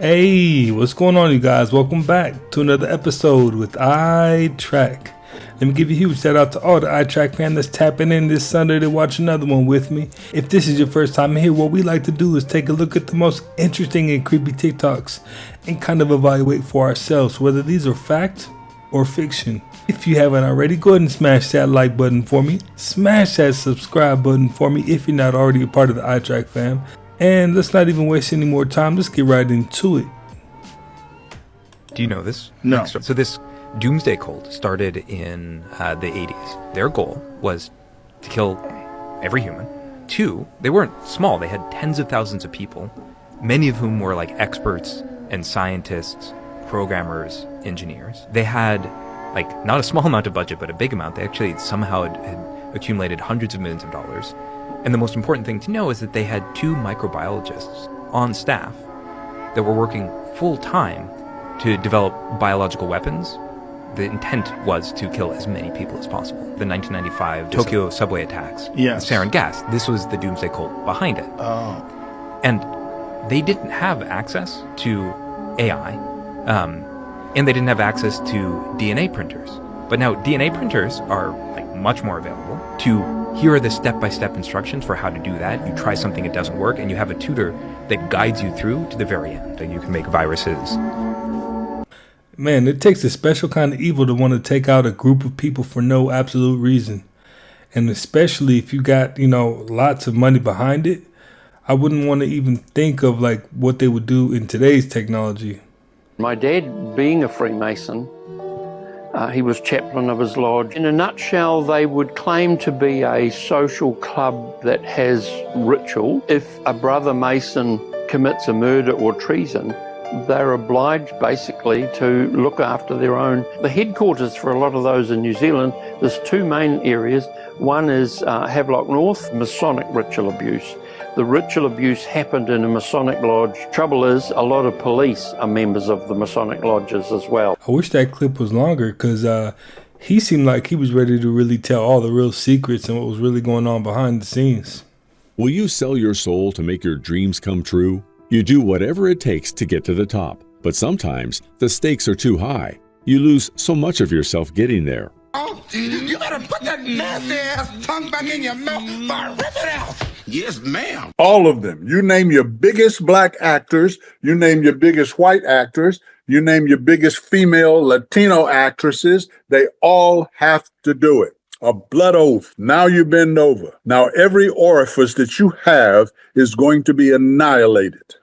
Hey, what's going on, you guys? Welcome back to another episode with iTrack. Let me give you a huge shout out to all the iTrack fans that's tapping in this Sunday to watch another one with me. If this is your first time here, what we like to do is take a look at the most interesting and creepy TikToks and kind of evaluate for ourselves whether these are fact or fiction. If you haven't already, go ahead and smash that like button for me. Smash that subscribe button for me if you're not already a part of the iTrack fam. And let's not even waste any more time. Let's get right into it. Do you know this? No. So this Doomsday cult started in the 80s. Their goal was to kill every human. Two, they weren't small. They had tens of thousands of people, many of whom were like experts and scientists, programmers, engineers. They had like not a small amount of budget, but a big amount. They actually somehow had accumulated hundreds of millions of dollars. And the most important thing to know is that they had 2 microbiologists on staff that were working full time to develop biological weapons. The intent was to kill as many people as possible. The 1995 Tokyo subway attacks, Yes. the sarin gas, this was the Doomsday cult behind it. Oh. And they didn't have access to AI, and they didn't have access to DNA printers. But now DNA printers are like much more available. Here are the step-by-step instructions for how to do that. You try something, it doesn't work, and you have a tutor that guides you through to the very end. And you can make viruses. Man, it takes a special kind of evil to want to take out a group of people for no absolute reason. And especially if you got, lots of money behind it, I wouldn't want to even think of like what they would do in today's technology. My dad, being a Freemason, he was chaplain of his lodge. In a nutshell, they would claim to be a social club that has ritual. If a brother Mason commits a murder or treason, they're obliged basically to look after their own. The headquarters for a lot of those in New Zealand, there's 2 main areas. One is Havelock North, Masonic ritual abuse. The ritual abuse happened in a Masonic Lodge. Trouble is, a lot of police are members of the Masonic Lodges as well. I wish that clip was longer because he seemed like he was ready to really tell all the real secrets and what was really going on behind the scenes. Will you sell your soul to make your dreams come true? You do whatever it takes to get to the top, but sometimes the stakes are too high. You lose so much of yourself getting there. Oh, you gotta put that nasty ass tongue back in your mouth or rip it out. Yes, ma'am. All of them. You name your biggest black actors, you name your biggest white actors, you name your biggest female Latino actresses, they all have to do it. A blood oath. Now you bend over. Now every orifice that you have is going to be annihilated.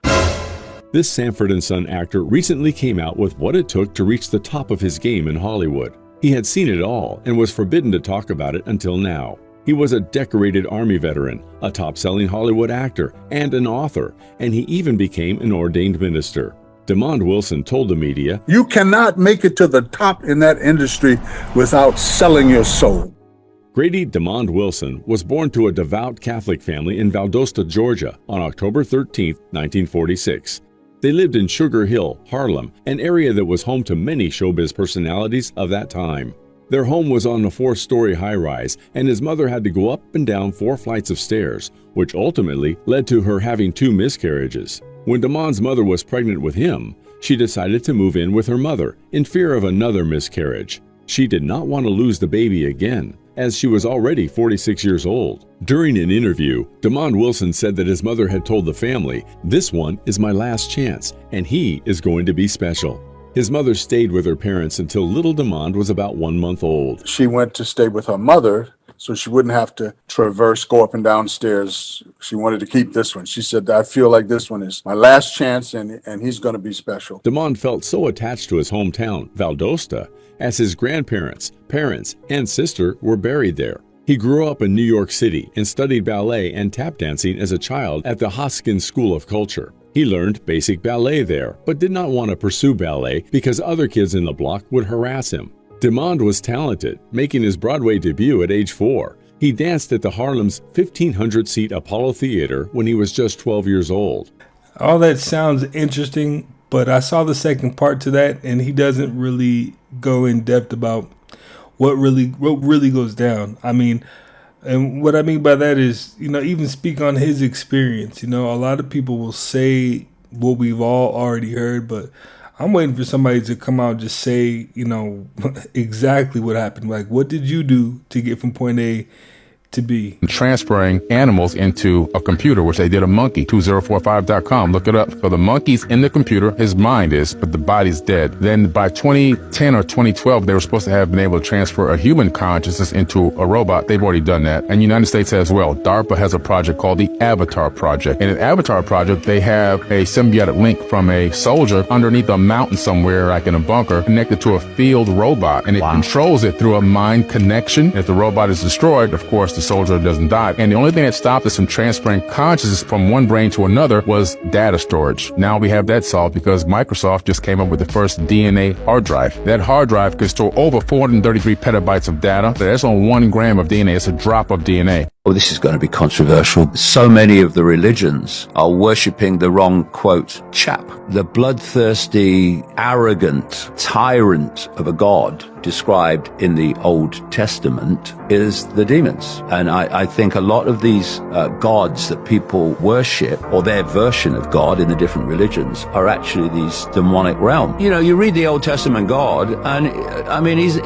This Sanford & Son actor recently came out with what it took to reach the top of his game in Hollywood. He had seen it all and was forbidden to talk about it until now. He was a decorated Army veteran, a top-selling Hollywood actor, and an author, and he even became an ordained minister. Deon Wilson told the media, You cannot make it to the top in that industry without selling your soul. Grady Deon Wilson was born to a devout Catholic family in Valdosta, Georgia on October 13, 1946. They lived in Sugar Hill, Harlem, an area that was home to many showbiz personalities of that time. Their home was on a 4-story high-rise, and his mother had to go up and down 4 flights of stairs, which ultimately led to her having 2 miscarriages. When Deon's mother was pregnant with him, she decided to move in with her mother in fear of another miscarriage. She did not want to lose the baby again, as she was already 46 years old. During an interview, Deon Wilson said that his mother had told the family, "This one is my last chance, and he is going to be special." His mother stayed with her parents until little Deon was about 1 month old. She went to stay with her mother so she wouldn't have to go up and down stairs. She wanted to keep this one. She said, I feel like this one is my last chance and he's going to be special. Deon felt so attached to his hometown, Valdosta, as his grandparents, parents, and sister were buried there. He grew up in New York City and studied ballet and tap dancing as a child at the Hoskins School of Culture. He learned basic ballet there, but did not want to pursue ballet because other kids in the block would harass him. Deon was talented, making his Broadway debut at age 4. He danced at the Harlem's 1,500-seat Apollo Theater when he was just 12 years old. All that sounds interesting, but I saw the second part to that, and he doesn't really go in depth about what really goes down. I mean, and what I mean by that is, even speak on his experience. A lot of people will say what we've all already heard, but I'm waiting for somebody to come out and just say, exactly what happened. Like, what did you do to get from point A to be? Transferring animals into a computer, which they did a monkey, 2045.com. Look it up. So the monkey's in the computer, his mind is, but the body's dead. Then by 2010 or 2012, they were supposed to have been able to transfer a human consciousness into a robot. They've already done that. And the United States as well. DARPA has a project called the Avatar Project. In an Avatar Project, they have a symbiotic link from a soldier underneath a mountain somewhere, like in a bunker, connected to a field robot. And it controls it through a mind connection. If the robot is destroyed, of course, the soldier doesn't die. And the only thing that stopped us from transferring consciousness from one brain to another was data storage. Now we have that solved because Microsoft just came up with the first DNA hard drive. That hard drive could store over 433 petabytes of data. That's on 1 gram of DNA. It's a drop of DNA. Well, this is going to be controversial. So many of the religions are worshipping the wrong, quote, chap. The bloodthirsty, arrogant tyrant of a god described in the Old Testament is the demons. And I think a lot of these gods that people worship, or their version of God in the different religions, are actually these demonic realm. You read the Old Testament God, and I mean, he's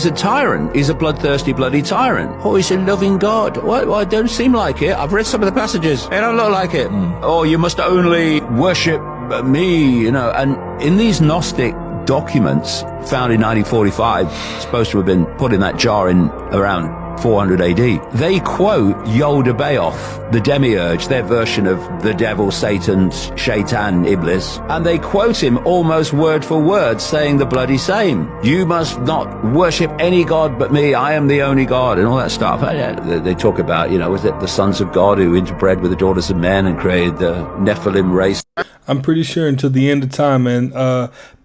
a tyrant. He's a bloodthirsty, bloody tyrant. Oh, he's a loving God. Well, it don't seem like it. I've read some of the passages. They don't look like it. Oh, you must only worship me, And in these Gnostic documents found in 1945, supposed to have been put in that jar in around 400 AD, they quote Yod-Baoth, the demiurge, their version of the devil, Satan, Shaitan, Iblis, and they quote him almost word for word, saying the bloody same. You must not worship any god but me, I am the only God, and all that stuff. They talk about, was it the sons of God who interbred with the daughters of men and created the Nephilim race? I'm pretty sure until the end of time, and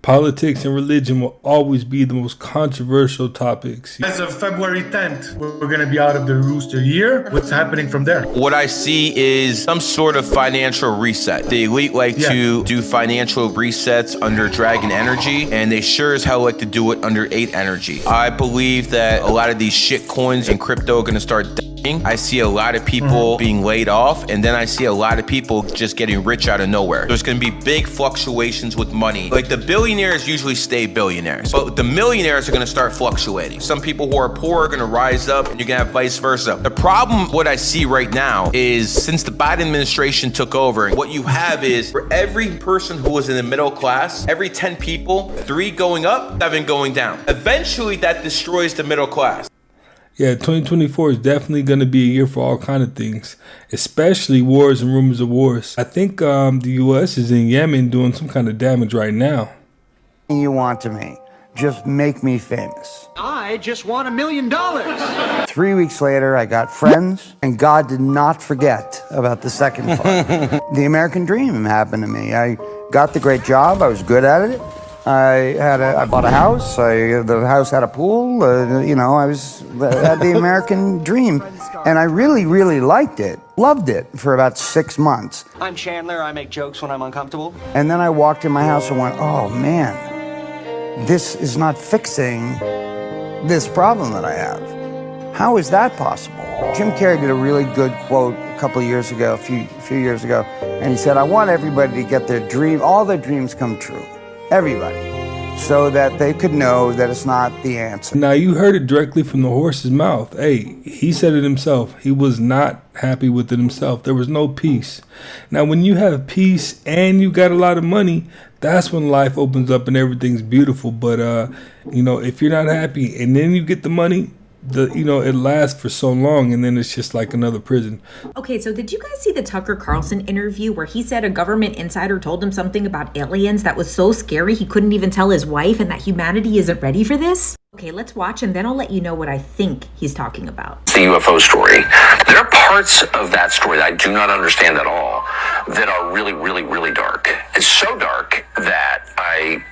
politics and religion will always be the most controversial topics. As of February 10th, we're going to be out of the Rooster Year. What's happening from there? What I see is some sort of financial reset. The elite like to do financial resets under Dragon Energy, and they sure as hell like to do it under 8 Energy. I believe that a lot of these shit coins and crypto are going to start dying. I see a lot of people being laid off, and then I see a lot of people just getting rich out of nowhere. There's going to be big fluctuations with money. Like the billionaires usually stay billionaires, but the millionaires are going to start fluctuating. Some people who are poor are going to rise up, and you're going to have vice versa. The problem, what I see right now is since the Biden administration took over, what you have is for every person who was in the middle class, every 10 people, 3 going up, 7 going down. Eventually that destroys the middle class. Yeah, 2024 is definitely going to be a year for all kind of things, especially wars and rumors of wars. I think the U.S. is in Yemen doing some kind of damage right now. You want to me? Just make me famous. I just want $1 million. 3 weeks later, I got friends, and God did not forget about the second part. The American dream happened to me. I got the great job. I was good at it. I bought a house. The house had a pool. I had the American dream, and I really, really liked it. Loved it for about 6 months. I'm Chandler. I make jokes when I'm uncomfortable. And then I walked in my house and went, "Oh man, this is not fixing this problem that I have. How is that possible?" Jim Carrey did a really good quote a couple of years ago, a few years ago, and he said, "I want everybody to get their dream, all their dreams come true." Everybody, so that they could know that it's not the answer. Now, you heard it directly from the horse's mouth. Hey, he said it himself. He was not happy with it himself. There was no peace. Now, when you have peace and you got a lot of money, that's when life opens up and everything's beautiful. But, if you're not happy and then you get the money, it lasts for so long, and then it's just like another prison. Okay, so did you guys see the Tucker Carlson interview where he said a government insider told him something about aliens that was so scary he couldn't even tell his wife, and that humanity isn't ready for this? Okay, let's watch, and then I'll let you know what I think he's talking about. The UFO story. There are parts of that story that I do not understand at all that are really, really, really dark. It's so dark that I,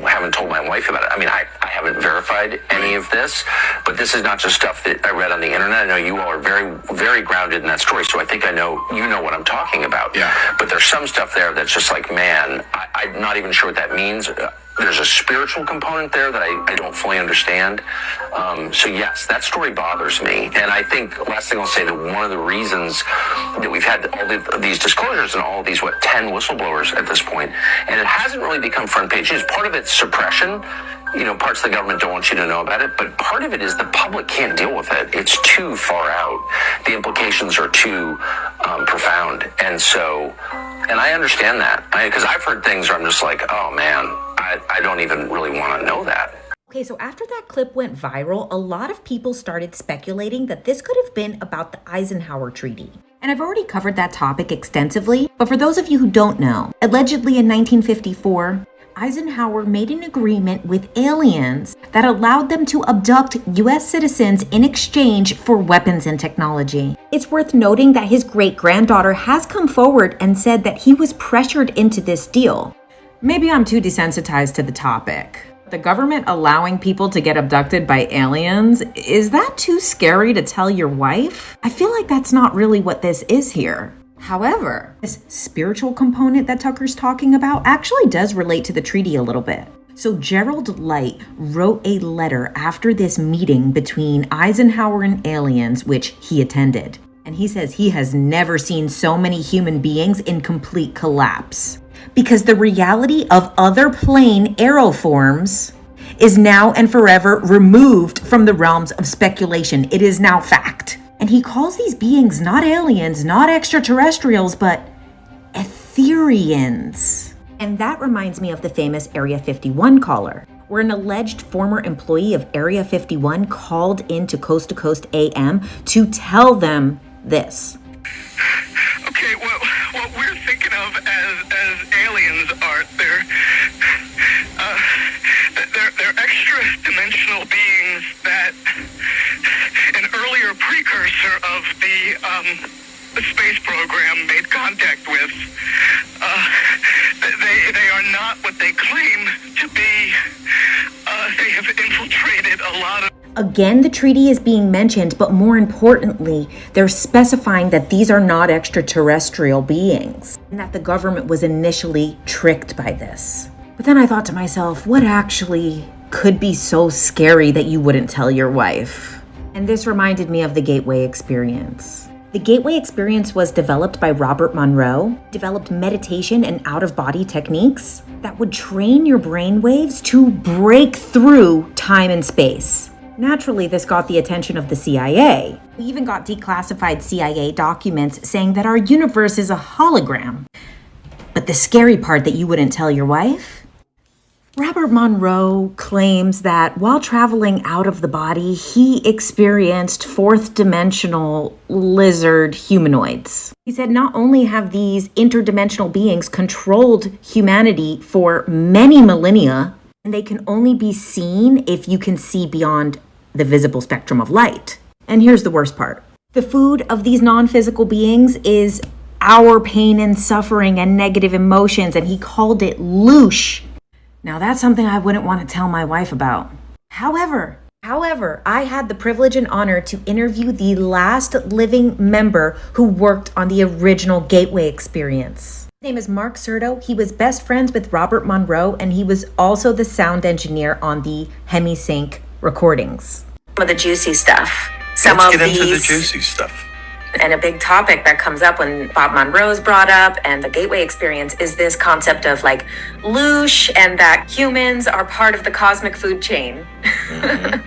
haven't told my wife about it. I mean, I haven't verified any of this, but this is not just stuff that I read on the internet. I know you all are very, very grounded in that story, so I think I know what I'm talking about. Yeah. But there's some stuff there that's just like, man, I'm not even sure what that means. there's a spiritual component there that I don't fully understand. So yes, that story bothers me. And I think, last thing I'll say, that one of the reasons that we've had all these disclosures and all of these, 10 whistleblowers at this point, and it hasn't really become front page news. Part of it's suppression. Parts of the government don't want you to know about it, but part of it is the public can't deal with it. It's too far out. The implications are too profound. And I understand that, because I've heard things where I'm just like, oh man, I don't even really want to know that. Okay, so after that clip went viral, a lot of people started speculating that this could have been about the Eisenhower Treaty. And I've already covered that topic extensively, but for those of you who don't know, allegedly in 1954, Eisenhower made an agreement with aliens that allowed them to abduct US citizens in exchange for weapons and technology. It's worth noting that his great-granddaughter has come forward and said that he was pressured into this deal. Maybe I'm too desensitized to the topic. The government allowing people to get abducted by aliens, is that too scary to tell your wife? I feel like that's not really what this is here. However, this spiritual component that Tucker's talking about actually does relate to the treaty a little bit. So Gerald Light wrote a letter after this meeting between Eisenhower and aliens, which he attended. And he says he has never seen so many human beings in complete collapse. Because the reality of other plane aeroforms is now and forever removed from the realms of speculation. It is now fact. And he calls these beings not aliens, not extraterrestrials, but Etherians. And that reminds me of the famous Area 51 caller, where an alleged former employee of Area 51 called into Coast to Coast AM to tell them this. Okay, well, what we're thinking of as aliens are they're extra-dimensional beings that an earlier precursor of the space program made contact with. They are not what they claim to be. They have infiltrated a lot of... Again, the treaty is being mentioned, but more importantly, they're specifying that these are not extraterrestrial beings, and that the government was initially tricked by this. But then I thought to myself, what actually could be so scary that you wouldn't tell your wife? And this reminded me of the Gateway Experience. The Gateway Experience was developed by Robert Monroe, developed meditation and out-of-body techniques that would train your brainwaves to break through time and space. Naturally, this got the attention of the CIA. We even got declassified CIA documents saying that our universe is a hologram. But the scary part that you wouldn't tell your wife? Robert Monroe claims that while traveling out of the body, he experienced fourth-dimensional lizard humanoids. He said not only have these interdimensional beings controlled humanity for many millennia, and they can only be seen if you can see beyond the visible spectrum of light. And here's the worst part. The food of these non-physical beings is our pain and suffering and negative emotions, and he called it loosh. Now that's something I wouldn't want to tell my wife about. However, I had the privilege and honor to interview the last living member who worked on the original Gateway Experience. His name is Mark Serto. He was best friends with Robert Monroe, and he was also the sound engineer on the Hemisync recordings. Some of the juicy stuff. Let's get into the juicy stuff. And a big topic that comes up when Bob Monroe's brought up and the Gateway Experience is this concept of like loosh and that humans are part of the cosmic food chain. Mm-hmm.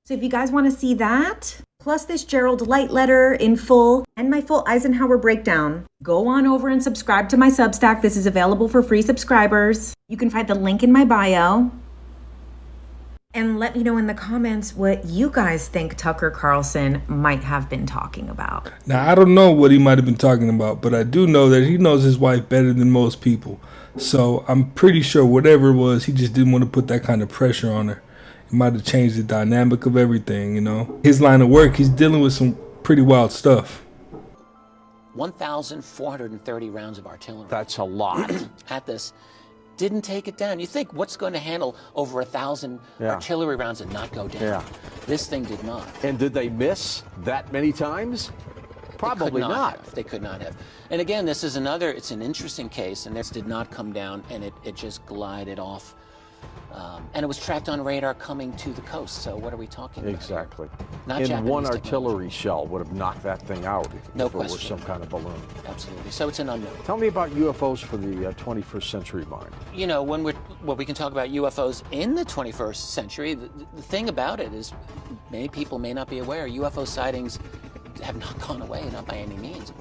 So if you guys want to see that, plus this Gerald Light letter in full and my full Eisenhower breakdown, go on over and subscribe to my Substack. This is available for free subscribers. You can find the link in my bio. And let me know in the comments what you guys think Tucker Carlson might have been talking about. Now, I don't know what he might have been talking about, but I do know that he knows his wife better than most people. So I'm pretty sure whatever it was, he just didn't want to put that kind of pressure on her. It might have changed the dynamic of everything, you know. His line of work, he's dealing with some pretty wild stuff. 1,430 rounds of artillery. That's a lot. At this. Didn't take it down. You think what's going to handle over 1,000 artillery rounds and not go down? Yeah. This thing did not. And did they miss that many times? Probably not. They could not have. And again, this is another, it's an interesting case, and this did not come down, and it just glided off. And it was tracked on radar coming to the coast, so what are we talking about? Exactly. Not and Japanese one technology. artillery shell would have knocked that thing out No if it were question. some kind of balloon. Absolutely. So it's an unknown. Tell me about UFOs for the 21st century mind. You know, we can talk about UFOs in the 21st century, the thing about it is many people may not be aware, UFO sightings have not gone away, not by any means.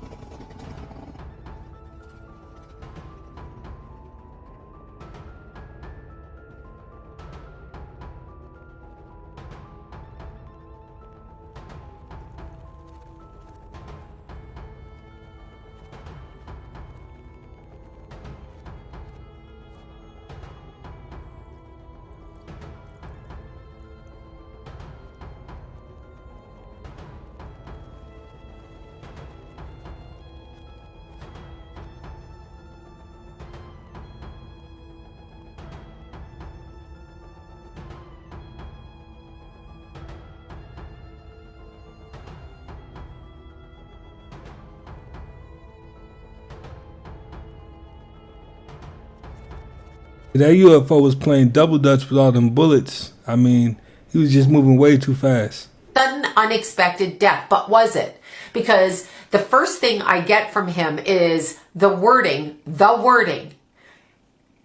That UFO was playing double dutch with all them bullets. I mean, he was just moving way too fast. Sudden, unexpected death, but was it? Because the first thing I get from him is the wording.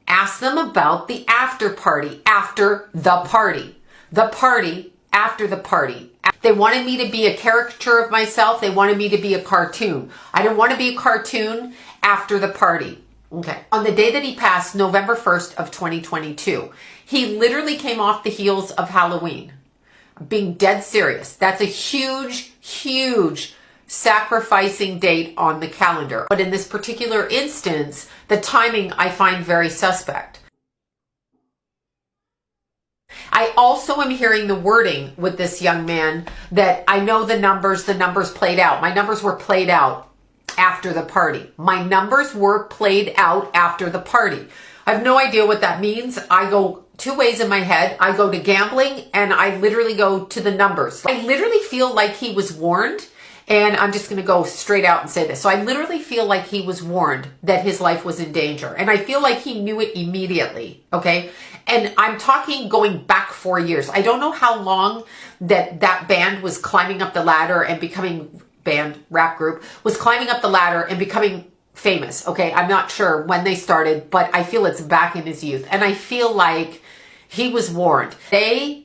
Ask them about the after party, after the party after the party. They wanted me to be a caricature of myself. They wanted me to be a cartoon. I didn't want to be a cartoon after the party. Okay. On the day that he passed, November 1st of 2022, he literally came off the heels of Halloween. I'm being dead serious. That's a huge, huge sacrificing date on the calendar. But in this particular instance, the timing I find very suspect. I also am hearing the wording with this young man that I know the numbers played out. My numbers were played out after the party. My numbers were played out after the party. I have no idea what that means. I go two ways in my head. I go to gambling and I literally go to the numbers. I literally feel like he was warned, and I'm just going to go straight out and say this. So I literally feel like he was warned that his life was in danger, and I feel like he knew it immediately. Okay. And I'm talking going back 4 years. I don't know how long that band was climbing up the ladder and becoming rap group was climbing up the ladder and becoming famous. Okay. I'm not sure when they started, but I feel it's back in his youth. And I feel like he was warned. The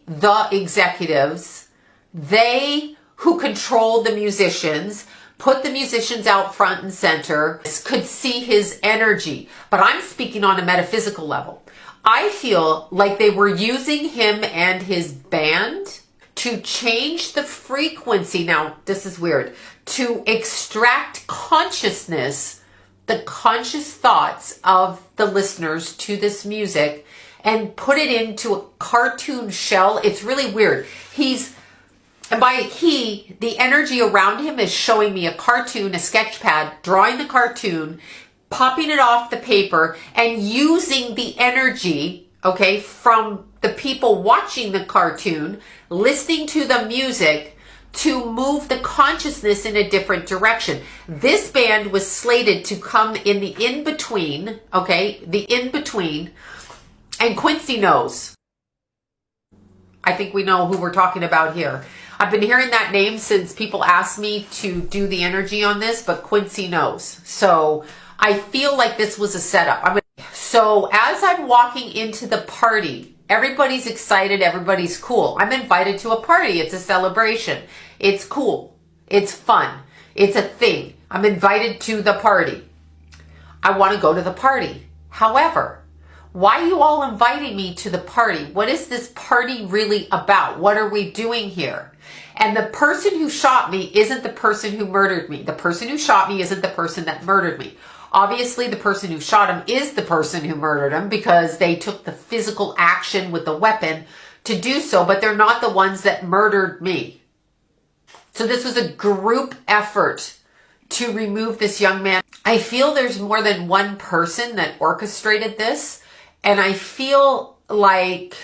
executives, they who controlled the musicians, put the musicians out front and center, could see his energy. But I'm speaking on a metaphysical level. I feel like they were using him and his band to change the frequency. Now, this is weird. To extract consciousness, the conscious thoughts of the listeners to this music, and put it into a cartoon shell. It's really weird. The energy around him is showing me a cartoon, a sketch pad, drawing the cartoon, popping it off the paper, and using the energy, okay, from the people watching the cartoon, listening to the music, to move the consciousness in a different direction. This band was slated to come in the in-between, okay, and Quincy knows. I think we know who we're talking about here. I've been hearing that name since people asked me to do the energy on this, but Quincy knows. So I feel like this was a setup. So as I'm walking into the party, everybody's excited, everybody's cool. I'm invited to a party. It's a celebration. It's cool. It's fun. It's a thing. I'm invited to the party. I want to go to the party. However, why are you all inviting me to the party? What is this party really about? What are we doing here? And the person who shot me isn't the person who murdered me. The person who shot me isn't the person that murdered me. Obviously, the person who shot him is the person who murdered him because they took the physical action with the weapon to do so, but they're not the ones that murdered me. So this was a group effort to remove this young man. I feel there's more than one person that orchestrated this, and I feel like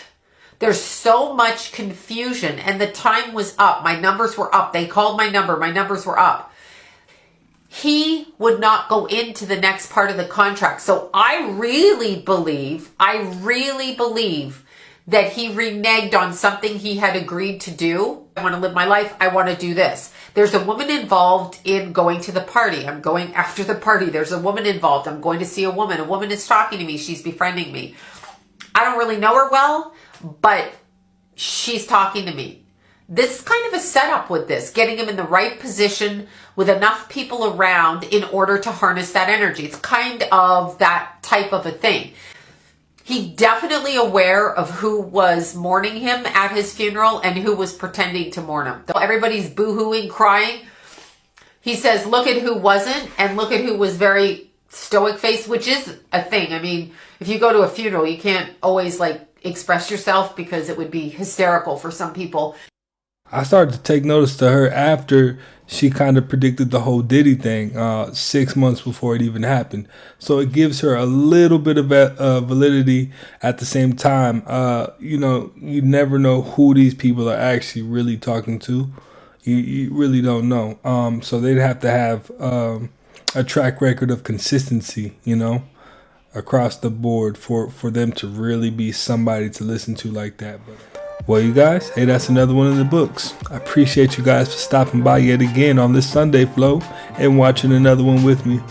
there's so much confusion, and the time was up. My numbers were up. They called my number. My numbers were up. he would not go into the next part of the contract. So I really believe that he reneged on something he had agreed to do. I want to live my life. I want to do this. There's a woman involved in going to the party. I'm going after the party. There's a woman involved. I'm going to see a woman. A woman is talking to me. She's befriending me. I don't really know her well, but she's talking to me. This is kind of a setup with this, getting him in the right position with enough people around in order to harness that energy. It's kind of that type of a thing. He definitely aware of who was mourning him at his funeral and who was pretending to mourn him. Everybody's boo-hooing, crying. He says, look at who wasn't and look at who was very stoic faced, which is a thing. I mean, if you go to a funeral, you can't always like express yourself because it would be hysterical for some people. I started to take notice to her after she kind of predicted the whole Diddy thing 6 months before it even happened. So it gives her a little bit of validity. At the same time, you never know who these people are actually really talking to. You really don't know. So they'd have to have a track record of consistency, across the board for them to really be somebody to listen to like that. But well, you guys, hey, that's another one in the books. I appreciate you guys for stopping by yet again on this Sunday flow and watching another one with me.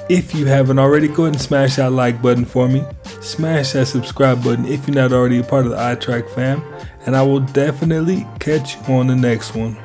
If you haven't already, go ahead and smash that like button for me. Smash that subscribe button if you're not already a part of the iTrack fam. And I will definitely catch you on the next one.